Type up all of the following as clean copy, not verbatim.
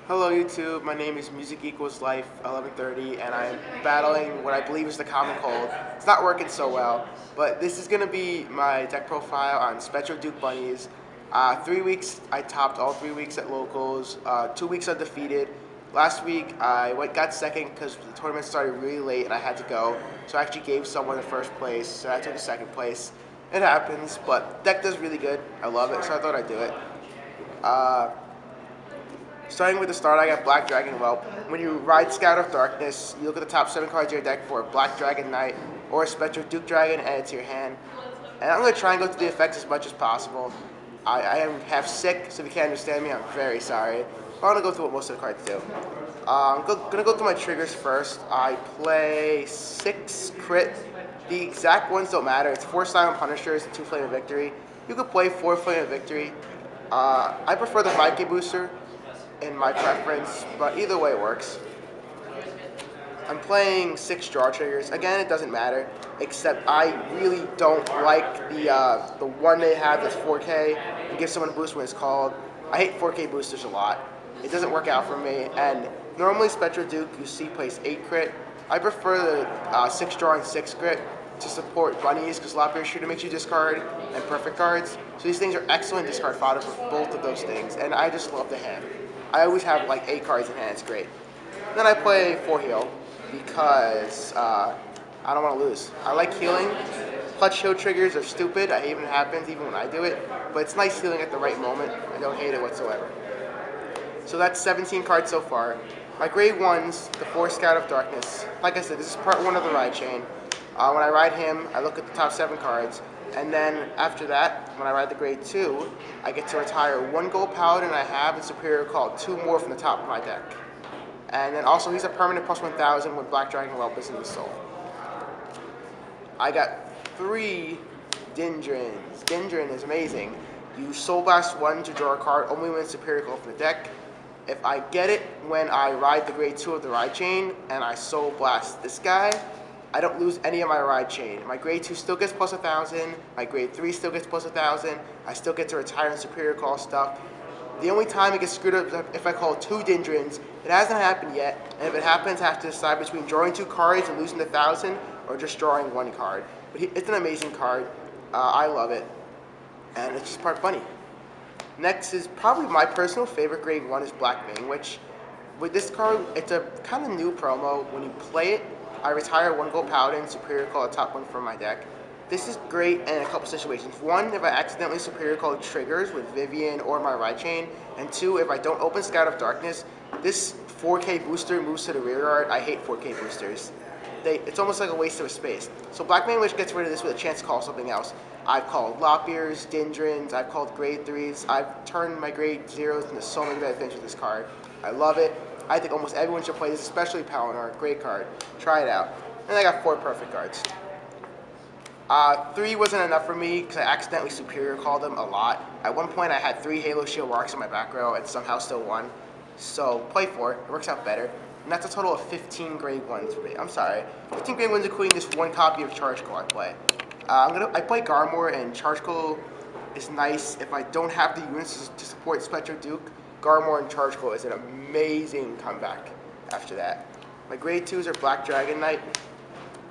Hello YouTube, my name is Music Equals Life 1130 and I'm battling what I believe is the common cold. It's not working so well, but this is going to be my deck profile on Spectral Duke Bunnies. 3 weeks, I topped all 3 weeks at locals, 2 weeks undefeated. Last week I got second because the tournament started really late and I had to go, so I actually gave someone the first place, so I took the second place. It happens, but deck does really good. I love it, so I thought I'd do it. Starting with the start, I got Black Dragon Whelp. When you ride Scout of Darkness, you look at the top 7 cards of your deck for a Black Dragon Knight or a Spectral Duke Dragon, add it to your hand. And I'm going to try and go through the effects as much as possible. I am half sick, so if you can't understand me, I'm very sorry. But I'm going to go through what most of the cards do. I'm going to go through my triggers first. I play 6 crit. The exact ones don't matter. It's 4 Silent Punishers and 2 Flame of Victory. You could play 4 Flame of Victory. I prefer the 5k booster in my preference, but either way works. I'm playing 6 draw triggers. Again, it doesn't matter, except I really don't like the one they have that's 4K and give someone a boost when it's called. I hate 4K boosters a lot. It doesn't work out for me, and normally Spectral Duke you see plays 8 crit. I prefer the 6 draw and 6 crit to support bunnies because Lop Ear Shooter makes you discard and perfect cards. So these things are excellent discard fodder for both of those things, and I just love the hand. I always have like 8 cards in hand, it's great. Then I play 4 heal because I don't want to lose. I like healing. Clutch heal triggers are stupid. I hate when it happens, even when I do it. But it's nice healing at the right moment. I don't hate it whatsoever. So that's 17 cards so far. My grade 1s, the 4 Scout of Darkness. Like I said, this is part 1 of the ride chain. When I ride him, I look at the top 7 cards. And then after that, when I ride the grade 2, I get to retire 1 gold Paladin I have and Superior Call 2 more from the top of my deck. And then also he's a permanent plus 1000 when Black Dragon Whelp is in the soul. I got 3 Dendrins. Dendrin is amazing. You Soul Blast 1 to draw a card only when Superior Call from the deck. If I get it when I ride the grade 2 of the ride chain and I Soul Blast this guy, I don't lose any of my ride chain. My grade 2 still gets plus 1000, my grade 3 still gets plus 1000, I still get to retire and Superior Call stuff. The only time it gets screwed up is if I call 2 Dendrins. It hasn't happened yet, and if it happens, I have to decide between drawing 2 cards and losing the 1000, or just drawing 1 card. But it's an amazing card. I love it, and it's just part funny. Next is probably my personal favorite grade 1 is Black Mane, which with this card, it's a kind of new promo. When you play it, I retire 1 gold Paladin, Superior Call a top 1 from my deck. This is great in a couple situations. 1, if I accidentally Superior Call triggers with Vivian or my ride chain. And 2, if I don't open Scout of Darkness, this 4K booster moves to the rear guard. I hate 4K boosters. It's almost like a waste of space. So Black Mane Witch gets rid of this with a chance to call something else. I've called Lop Ears, Dendrins, I've called grade 3s. I've turned my grade 0s into so many bad things with this card. I love it. I think almost everyone should play this, especially Paladin. Great card. Try it out. And I got 4 perfect cards. 3 wasn't enough for me because I accidentally Superior Called them a lot. At one point I had 3 Halo Shield Marks in my back row and somehow still won. So play 4. It works out better. And that's a total of 15 grade 1s for me. I'm sorry. 15 grade 1s including this 1 copy of Charge Call I play. I play Garmor, and Charge Call is nice if I don't have the units to support Spectral Duke. Garmor and Charge Call is an amazing comeback after that. My grade 2s are Black Dragon Knight.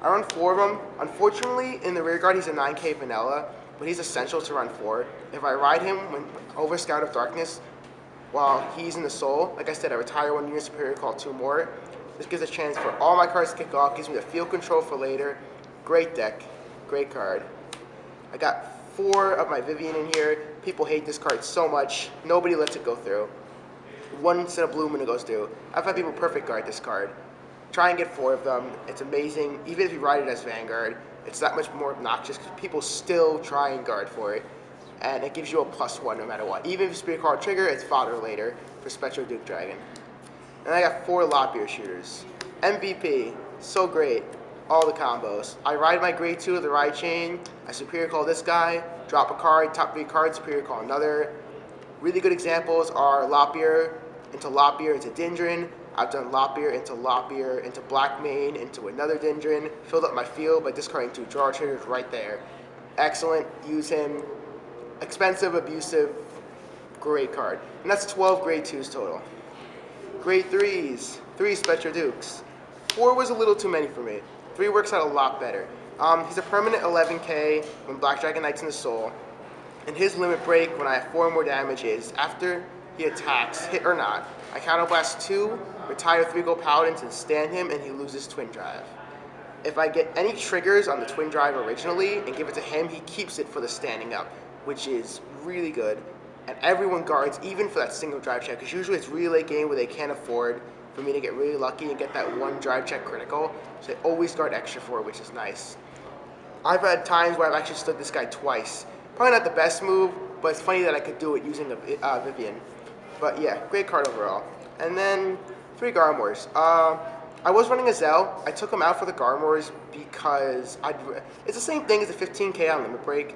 I run 4 of them. Unfortunately, in the rear guard, he's a 9k vanilla, but he's essential to run 4. If I ride him over Scout of Darkness while he's in the soul, like I said, I retire 1 unit, Superior Call 2 more. This gives a chance for all my cards to kick off, gives me the field control for later. Great deck. Great card. I got 4 of my Vivian in here. People hate this card so much. Nobody lets it go through. 1 set of blue when it goes through. I've had people perfect guard this card. Try and get 4 of them. It's amazing. Even if you ride it as Vanguard, it's that much more obnoxious because people still try and guard for it. And it gives you a +1 no matter what. Even if you Spirit Card trigger, it's fodder later for Spectral Duke Dragon. And I got 4 Lop Ear Shooters. MVP. So great. All the combos. I ride my grade 2 of the ride chain. I Superior Call this guy. Drop a card. Top 3 cards. Superior Call another. Really good examples are Lop Ear into Lop Ear into Dendrin. I've done Lop Ear into Black Mane into another Dendrin. Filled up my field by discarding 2 draw triggers right there. Excellent. Use him. Expensive, abusive, great card. And that's 12 grade 2s total. Grade 3s, 3 Spectral Dukes. 4 was a little too many for me. 3 works out a lot better. He's a permanent 11k when Black Dragon Knight's in the soul. And his limit break when I have 4 more damage is after he attacks, hit or not, I counterblast 2, retire 3 gold paladins and stand him, and he loses twin drive. If I get any triggers on the twin drive originally and give it to him, he keeps it for the standing up, which is really good. And everyone guards even for that single drive check, because usually it's really late game where they can't afford for me to get really lucky and get that one drive check critical, so they always guard extra for it, which is nice. I've had times where I've actually stood this guy twice. Probably not the best move, but it's funny that I could do it using a Vivian. But yeah, great card overall. And then 3 Garmors. I was running a Zell. I took him out for the Garmors because it's the same thing as the 15k on limit break,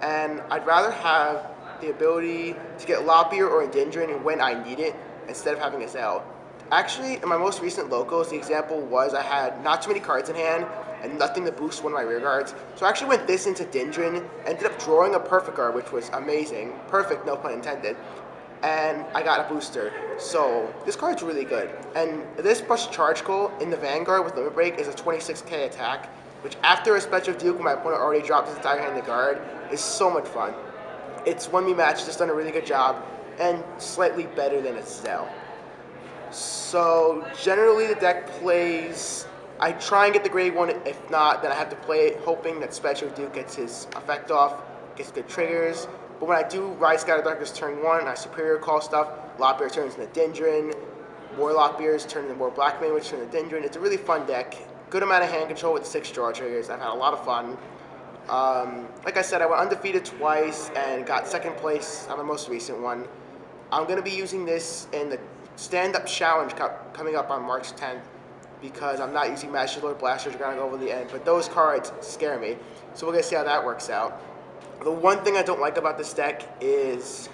and I'd rather have the ability to get Lopier or Endindrin when I need it instead of having a Zell. Actually, in my most recent locals, the example was I had not too many cards in hand and nothing to boost one of my rear guards. So I actually went this into Dindrin, ended up drawing a Perfect Guard, which was amazing. Perfect, no pun intended. And I got a booster. So this card's really good. And this plus Charge Call in the Vanguard with Limit Break is a 26k attack, which after a Spectral Duke when my opponent already dropped his entire hand in the guard is so much fun. It's 1v match, just done a really good job, and slightly better than its Zell. So generally the deck plays, I try and get the grade 1, if not, then I have to play it hoping that Spectral Duke gets his effect off, gets good triggers. But when I do Ride Scatter Darkness turn 1, I Superior Call stuff, Lopier turns into Dindrin, more Lopiers turn into more Blackmane, which turn into Dindrin. It's a really fun deck. Good amount of hand control with 6 draw triggers. I've had a lot of fun. Like I said, I went undefeated twice and got 2nd place on the most recent one. I'm going to be using this in the stand-up challenge coming up on March 10th because I'm not using Master Lord Blasters. Are going to go over the end, but those cards scare me. So we're going to see how that works out. The one thing I don't like about this deck is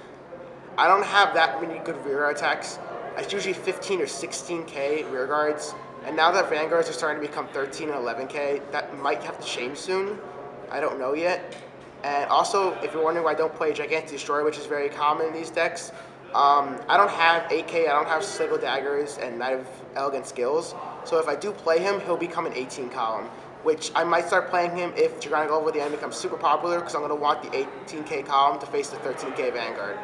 I don't have that many good rear guard attacks. It's usually 15 or 16k rear guards, and now that Vanguards are starting to become 13 and 11k, that might have to change soon. I don't know yet. And also, if you're wondering why I don't play Gigantic Destroyer, which is very common in these decks, I don't have 8k, I don't have Sigil Daggers and Knight of Elegant Skills, so if I do play him, he'll become an 18 column, which I might start playing him if Dragonic Over the End becomes super popular, because I'm going to want the 18k column to face the 13k Vanguard.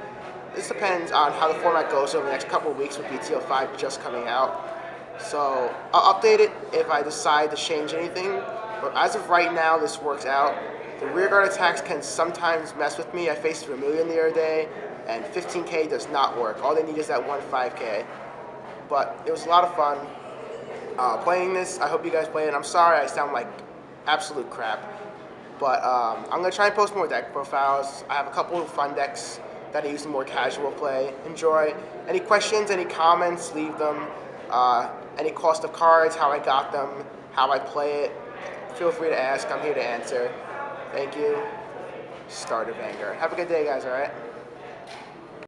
This depends on how the format goes over the next couple of weeks with BTO 5 just coming out. So I'll update it if I decide to change anything, but as of right now, this works out. The rear guard attacks can sometimes mess with me. I faced Vermilion the other day, and 15k does not work. All they need is that 5k. But it was a lot of fun playing this. I hope you guys play it. I'm sorry I sound like absolute crap, but I'm going to try and post more deck profiles. I have a couple of fun decks that I use in more casual play. Enjoy. Any questions, any comments, leave them. Any cost of cards, how I got them, how I play it, feel free to ask. I'm here to answer. Thank you. Starter Vanguard. Have a good day, guys, alright?